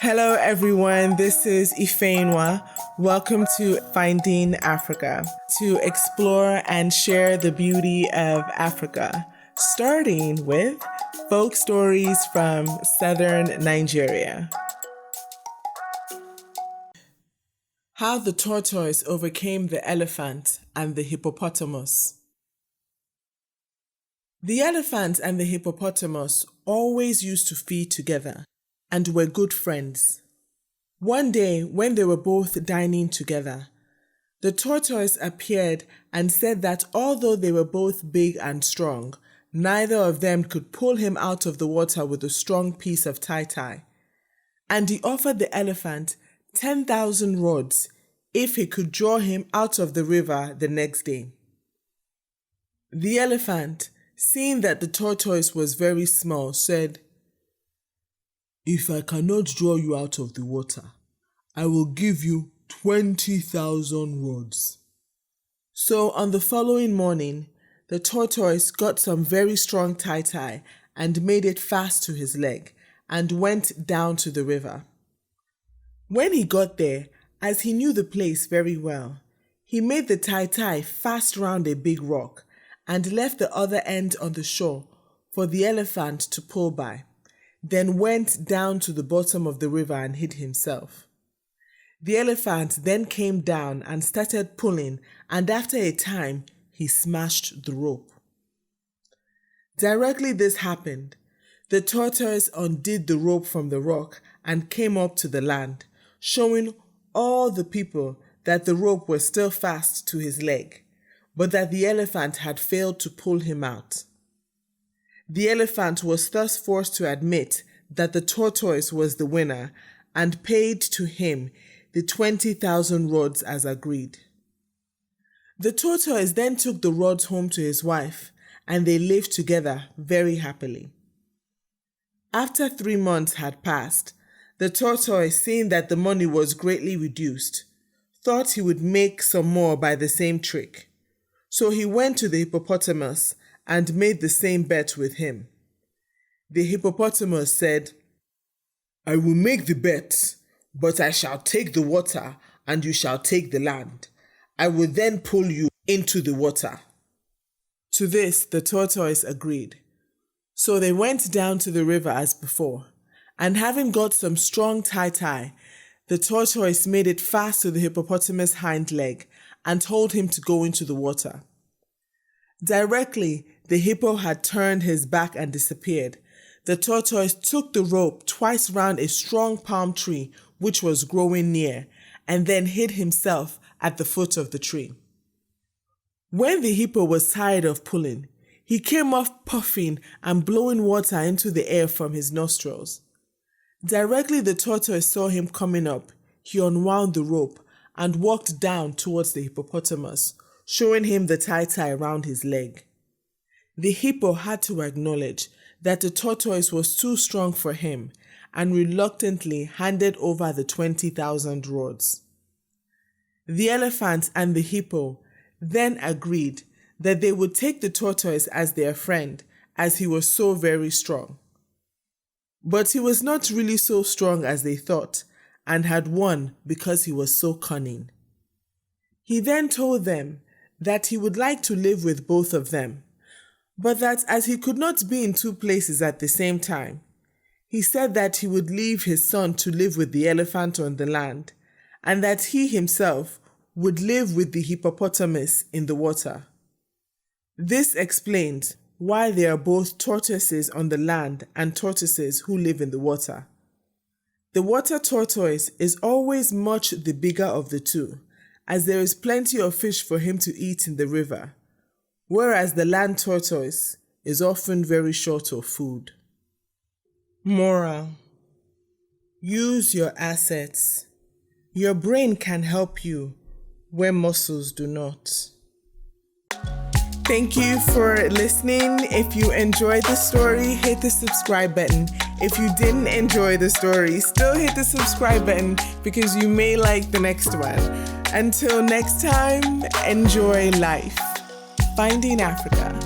Hello everyone, this is Ifeyinwa. Welcome to Finding Africa, to explore and share the beauty of Africa, starting with folk stories from southern Nigeria. How the tortoise overcame the elephant and the hippopotamus. The elephant and the hippopotamus always used to feed together and were good friends. One day, when they were both dining together, the tortoise appeared and said that although they were both big and strong, neither of them could pull him out of the water with a strong piece of tie-tie. And he offered the elephant 10,000 rods if he could draw him out of the river the next day. The elephant, seeing that the tortoise was very small, said, "If I cannot draw you out of the water, I will give you 20,000 rods." So on the following morning, the tortoise got some very strong tie-tie and made it fast to his leg and went down to the river. When he got there, as he knew the place very well, he made the tie-tie fast round a big rock and left the other end on the shore for the elephant to pull by, then went down to the bottom of the river and hid himself. The elephant then came down and started pulling, and after a time, he smashed the rope. Directly this happened, the tortoise undid the rope from the rock and came up to the land, showing all the people that the rope was still fast to his leg, but that the elephant had failed to pull him out. The elephant was thus forced to admit that the tortoise was the winner and paid to him the 20,000 rods as agreed. The tortoise then took the rods home to his wife, and they lived together very happily. After 3 months had passed, the tortoise, seeing that the money was greatly reduced, thought he would make some more by the same trick. So he went to the hippopotamus and made the same bet with him. The hippopotamus said, "I will make the bet, but I shall take the water and you shall take the land. I will then pull you into the water." To this, the tortoise agreed. So they went down to the river as before, and having got some strong tie-tie, the tortoise made it fast to the hippopotamus' hind leg and told him to go into the water. Directly, the hippo had turned his back and disappeared. The tortoise took the rope twice round a strong palm tree which was growing near, and then hid himself at the foot of the tree. When the hippo was tired of pulling, he came off puffing and blowing water into the air from his nostrils. Directly the tortoise saw him coming up, he unwound the rope and walked down towards the hippopotamus, showing him the tie-tie around his leg. The hippo had to acknowledge that the tortoise was too strong for him and reluctantly handed over the 20,000 rods. The elephant and the hippo then agreed that they would take the tortoise as their friend, as he was so very strong. But he was not really so strong as they thought, and had won because he was so cunning. He then told them that he would like to live with both of them, but that as he could not be in two places at the same time, he said that he would leave his son to live with the elephant on the land, and that he himself would live with the hippopotamus in the water. This explains why there are both tortoises on the land and tortoises who live in the water. The water tortoise is always much the bigger of the two, as there is plenty of fish for him to eat in the river, whereas the land tortoise is often very short of food. Moral: use your assets. Your brain can help you where muscles do not. Thank you for listening. If you enjoyed the story, hit the subscribe button. If you didn't enjoy the story, still hit the subscribe button because you may like the next one. Until next time, enjoy life. Finding Africa.